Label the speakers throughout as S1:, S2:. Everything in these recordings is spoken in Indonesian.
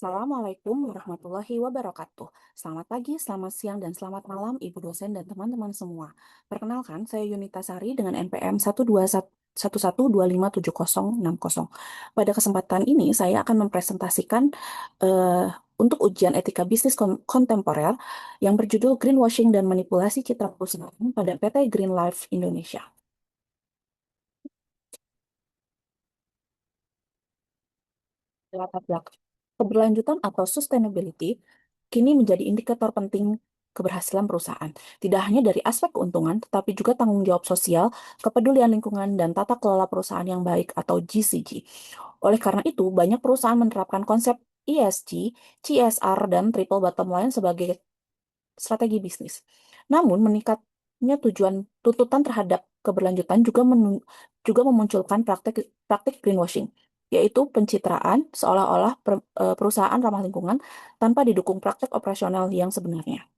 S1: Assalamualaikum warahmatullahi wabarakatuh. Selamat pagi, selamat siang, dan selamat malam Ibu dosen dan teman-teman semua. Perkenalkan, saya Yunita Sari dengan NPM 12112576060. Pada kesempatan ini, saya akan mempresentasikan eh, untuk ujian etika bisnis kontemporer yang berjudul Greenwashing dan Manipulasi Citra Perusahaan pada PT Green Life Indonesia. Latar belakang. Keberlanjutan atau sustainability kini menjadi indikator penting keberhasilan perusahaan. Tidak hanya dari aspek keuntungan, tetapi juga tanggung jawab sosial, kepedulian lingkungan, dan tata kelola perusahaan yang baik atau GCG. Oleh karena itu, banyak perusahaan menerapkan konsep ESG, CSR, dan triple bottom line sebagai strategi bisnis. Namun, meningkatnya tuntutan terhadap keberlanjutan juga memunculkan praktik praktik greenwashing, yaitu pencitraan seolah-olah perusahaan ramah lingkungan tanpa didukung praktek operasional yang sebenarnya.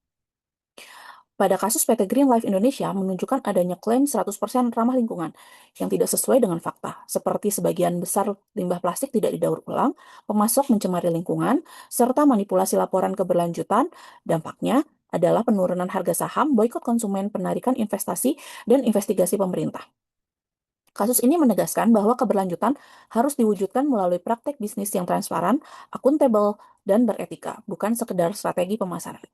S1: Pada kasus PT Green Life Indonesia menunjukkan adanya klaim 100% ramah lingkungan yang tidak sesuai dengan fakta, seperti sebagian besar limbah plastik tidak didaur ulang, pemasok mencemari lingkungan, serta manipulasi laporan keberlanjutan. Dampaknya adalah penurunan harga saham, boikot konsumen, penarikan investasi, dan investigasi pemerintah. Kasus ini menegaskan bahwa keberlanjutan harus diwujudkan melalui praktek bisnis yang transparan, akuntabel, dan beretika, bukan sekedar strategi pemasaran.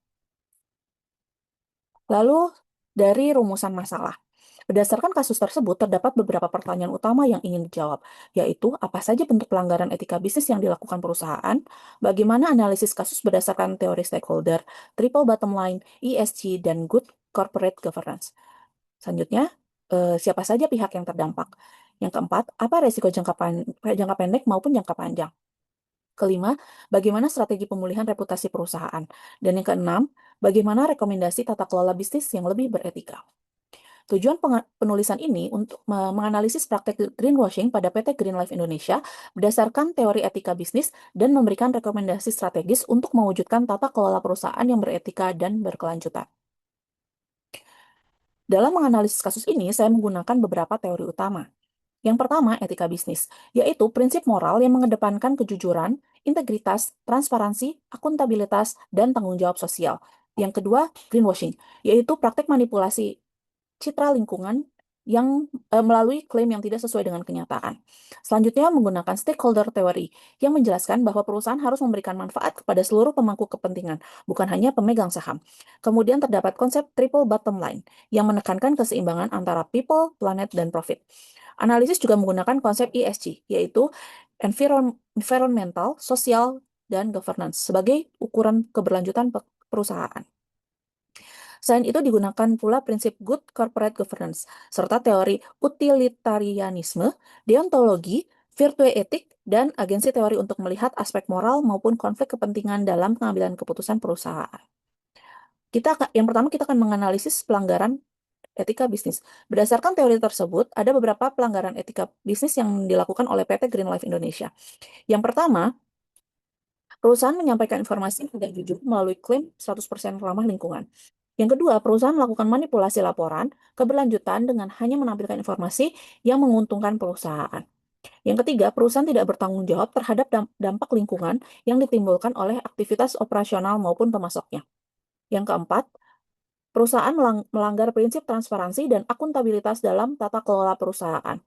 S1: Lalu, dari rumusan masalah. Berdasarkan kasus tersebut, terdapat beberapa pertanyaan utama yang ingin dijawab, yaitu apa saja bentuk pelanggaran etika bisnis yang dilakukan perusahaan, bagaimana analisis kasus berdasarkan teori stakeholder, triple bottom line, ESG, dan good corporate governance. Selanjutnya, siapa saja pihak yang terdampak. Yang keempat, apa resiko jangka pendek maupun jangka panjang. Kelima, bagaimana strategi pemulihan reputasi perusahaan. Dan yang keenam, bagaimana rekomendasi tata kelola bisnis yang lebih beretika. Tujuan penulisan ini untuk menganalisis praktek greenwashing pada PT Green Life Indonesia berdasarkan teori etika bisnis dan memberikan rekomendasi strategis untuk mewujudkan tata kelola perusahaan yang beretika dan berkelanjutan. Dalam menganalisis kasus ini, saya menggunakan beberapa teori utama. Yang pertama, etika bisnis, yaitu prinsip moral yang mengedepankan kejujuran, integritas, transparansi, akuntabilitas, dan tanggung jawab sosial. Yang kedua, greenwashing, yaitu praktek manipulasi citra lingkungan yang melalui klaim yang tidak sesuai dengan kenyataan. Selanjutnya, menggunakan stakeholder theory yang menjelaskan bahwa perusahaan harus memberikan manfaat kepada seluruh pemangku kepentingan, bukan hanya pemegang saham. Kemudian terdapat konsep triple bottom line yang menekankan keseimbangan antara people, planet, dan profit. Analisis juga menggunakan konsep ESG, yaitu environmental, social, dan governance sebagai ukuran keberlanjutan perusahaan. Selain itu digunakan pula prinsip good corporate governance, serta teori utilitarianisme, deontologi, virtue etik, dan agensi teori untuk melihat aspek moral maupun konflik kepentingan dalam pengambilan keputusan perusahaan. Yang pertama kita akan menganalisis pelanggaran etika bisnis. Berdasarkan teori tersebut, ada beberapa pelanggaran etika bisnis yang dilakukan oleh PT Green Life Indonesia. Yang pertama, perusahaan menyampaikan informasi yang tidak jujur melalui klaim 100% ramah lingkungan. Yang kedua, perusahaan melakukan manipulasi laporan keberlanjutan dengan hanya menampilkan informasi yang menguntungkan perusahaan. Yang ketiga, perusahaan tidak bertanggung jawab terhadap dampak lingkungan yang ditimbulkan oleh aktivitas operasional maupun pemasoknya. Yang keempat, perusahaan melanggar prinsip transparansi dan akuntabilitas dalam tata kelola perusahaan.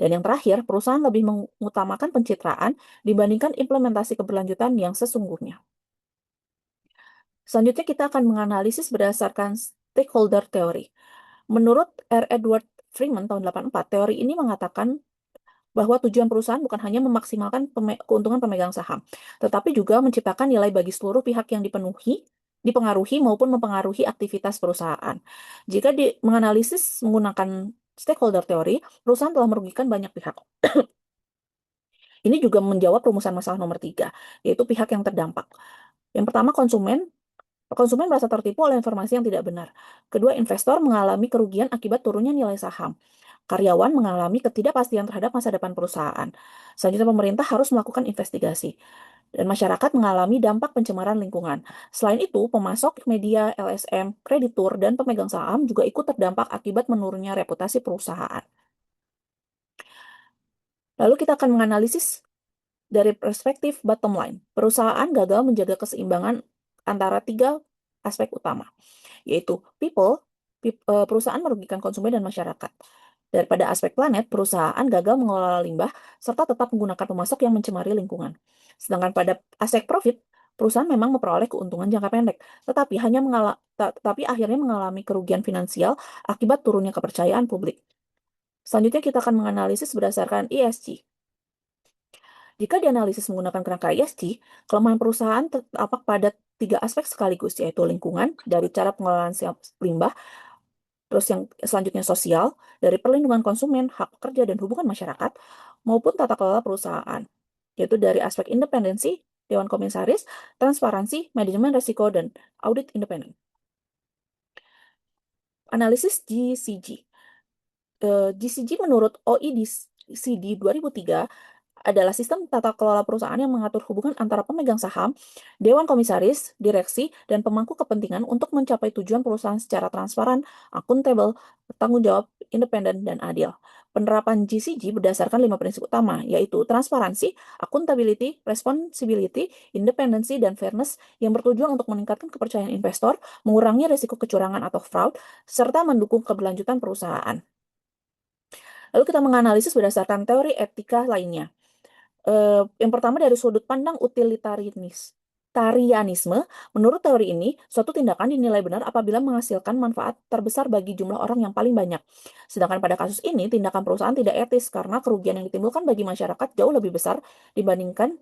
S1: Dan yang terakhir, perusahaan lebih mengutamakan pencitraan dibandingkan implementasi keberlanjutan yang sesungguhnya. Selanjutnya kita akan menganalisis berdasarkan stakeholder theory. Menurut R. Edward Freeman tahun 84, teori ini mengatakan bahwa tujuan perusahaan bukan hanya memaksimalkan keuntungan pemegang saham, tetapi juga menciptakan nilai bagi seluruh pihak yang dipengaruhi maupun mempengaruhi aktivitas perusahaan. Jika menganalisis menggunakan stakeholder theory, perusahaan telah merugikan banyak pihak. Ini juga menjawab rumusan masalah nomor 3, yaitu pihak yang terdampak. Yang pertama, konsumen. Konsumen merasa tertipu oleh informasi yang tidak benar. Kedua, investor mengalami kerugian akibat turunnya nilai saham. Karyawan mengalami ketidakpastian terhadap masa depan perusahaan. Selanjutnya, pemerintah harus melakukan investigasi. Dan masyarakat mengalami dampak pencemaran lingkungan. Selain itu, pemasok, media, LSM, kreditur, dan pemegang saham juga ikut terdampak akibat menurunnya reputasi perusahaan. Lalu kita akan menganalisis Dari perspektif bottom line, perusahaan gagal menjaga keseimbangan antara tiga aspek utama, yaitu people, perusahaan merugikan konsumen dan masyarakat. Daripada aspek planet, perusahaan gagal mengelola limbah serta tetap menggunakan pemasok yang mencemari lingkungan. Sedangkan pada aspek profit, perusahaan memang memperoleh keuntungan jangka pendek, tetapi akhirnya mengalami kerugian finansial akibat turunnya kepercayaan publik. Selanjutnya kita akan menganalisis berdasarkan ESG. Jika dianalisis menggunakan kerangka ESG, kelemahan perusahaan terdapat pada tiga aspek sekaligus, yaitu lingkungan, dari cara pengelolaan limbah, terus yang selanjutnya sosial, dari perlindungan konsumen, hak pekerja, dan hubungan masyarakat, maupun tata kelola perusahaan, yaitu dari aspek independensi, dewan komisaris, transparansi, manajemen risiko, dan audit independen. Analisis GCG. GCG menurut OECD 2003 adalah sistem tata kelola perusahaan yang mengatur hubungan antara pemegang saham, dewan komisaris, direksi, dan pemangku kepentingan untuk mencapai tujuan perusahaan secara transparan, akuntabel, bertanggung jawab, independen, dan adil. Penerapan GCG berdasarkan 5 prinsip utama, yaitu transparansi, accountability, responsibility, independensi, dan fairness yang bertujuan untuk meningkatkan kepercayaan investor, mengurangi risiko kecurangan atau fraud, serta mendukung keberlanjutan perusahaan. Lalu kita menganalisis berdasarkan teori etika lainnya. Yang pertama dari sudut pandang utilitarianisme, menurut teori ini, suatu tindakan dinilai benar apabila menghasilkan manfaat terbesar bagi jumlah orang yang paling banyak. Sedangkan pada kasus ini, tindakan perusahaan tidak etis karena kerugian yang ditimbulkan bagi masyarakat jauh lebih besar dibandingkan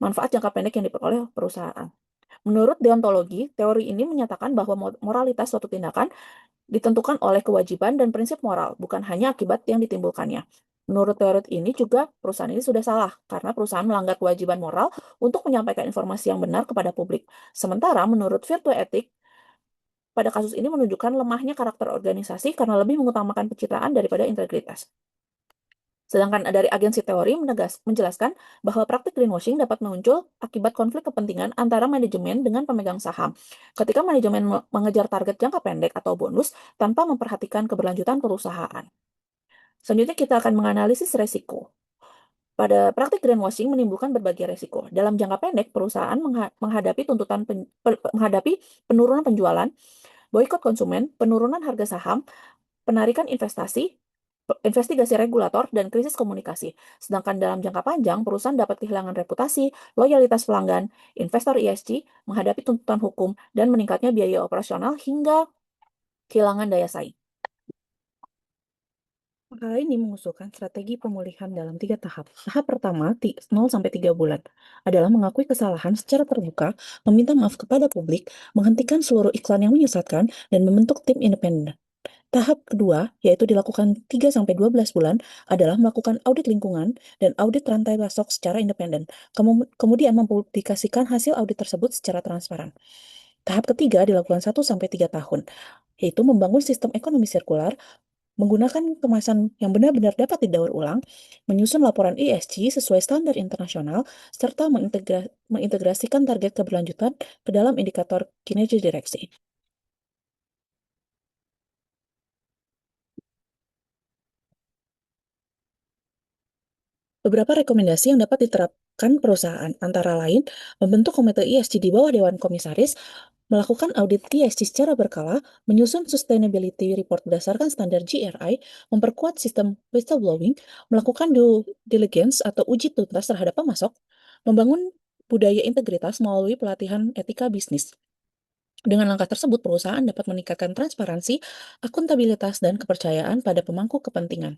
S1: manfaat jangka pendek yang diperoleh perusahaan. Menurut deontologi, teori ini menyatakan bahwa moralitas suatu tindakan ditentukan oleh kewajiban dan prinsip moral, bukan hanya akibat yang ditimbulkannya. Menurut teori ini juga perusahaan ini sudah salah karena perusahaan melanggar kewajiban moral untuk menyampaikan informasi yang benar kepada publik. Sementara menurut Virtue Etik, pada kasus ini menunjukkan lemahnya karakter organisasi karena lebih mengutamakan pencitraan daripada integritas. Sedangkan dari agensi teori menjelaskan bahwa praktik greenwashing dapat muncul akibat konflik kepentingan antara manajemen dengan pemegang saham. Ketika manajemen mengejar target jangka pendek atau bonus tanpa memperhatikan keberlanjutan perusahaan. Selanjutnya kita akan menganalisis resiko. Pada praktik greenwashing menimbulkan berbagai resiko. Dalam jangka pendek, perusahaan menghadapi penurunan penjualan, boikot konsumen, penurunan harga saham, penarikan investigasi regulator, dan krisis komunikasi. Sedangkan dalam jangka panjang, perusahaan dapat kehilangan reputasi, loyalitas pelanggan, investor ESG, menghadapi tuntutan hukum, dan meningkatnya biaya operasional hingga kehilangan daya saing. Makalah ini mengusulkan strategi pemulihan dalam 3 tahap. Tahap pertama, 0-3 bulan, adalah mengakui kesalahan secara terbuka, meminta maaf kepada publik, menghentikan seluruh iklan yang menyesatkan, dan membentuk tim independen. Tahap kedua, yaitu dilakukan 3-12 bulan, adalah melakukan audit lingkungan dan audit rantai pasok secara independen, kemudian mempublikasikan hasil audit tersebut secara transparan. Tahap ketiga dilakukan 1-3 tahun, yaitu membangun sistem ekonomi sirkular, menggunakan kemasan yang benar-benar dapat didaur ulang, menyusun laporan ESG sesuai standar internasional, serta mengintegrasikan target keberlanjutan ke dalam indikator kinerja direksi. Beberapa rekomendasi yang dapat diterapkan perusahaan, antara lain, membentuk komite ESG di bawah Dewan Komisaris, melakukan audit ESG secara berkala, menyusun sustainability report berdasarkan standar GRI, memperkuat sistem whistleblowing, melakukan due diligence atau uji tuntas terhadap pemasok, membangun budaya integritas melalui pelatihan etika bisnis. Dengan langkah tersebut, perusahaan dapat meningkatkan transparansi, akuntabilitas, dan kepercayaan pada pemangku kepentingan.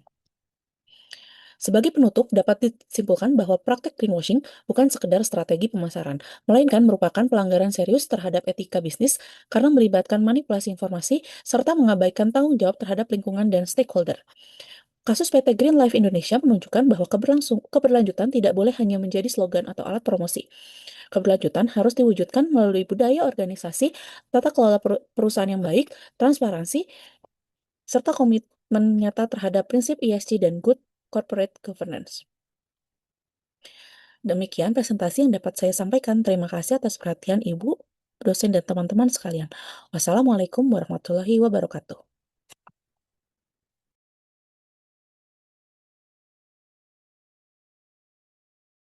S1: Sebagai penutup, dapat disimpulkan bahwa praktek greenwashing bukan sekedar strategi pemasaran, melainkan merupakan pelanggaran serius terhadap etika bisnis karena melibatkan manipulasi informasi serta mengabaikan tanggung jawab terhadap lingkungan dan stakeholder. Kasus PT Green Life Indonesia menunjukkan bahwa keberlanjutan tidak boleh hanya menjadi slogan atau alat promosi. Keberlanjutan harus diwujudkan melalui budaya organisasi, tata kelola perusahaan yang baik, transparansi, serta komitmen nyata terhadap prinsip ESG dan good corporate governance. Demikian presentasi yang dapat saya sampaikan. Terima kasih atas perhatian Ibu, dosen, dan teman-teman sekalian. Wassalamualaikum warahmatullahi wabarakatuh.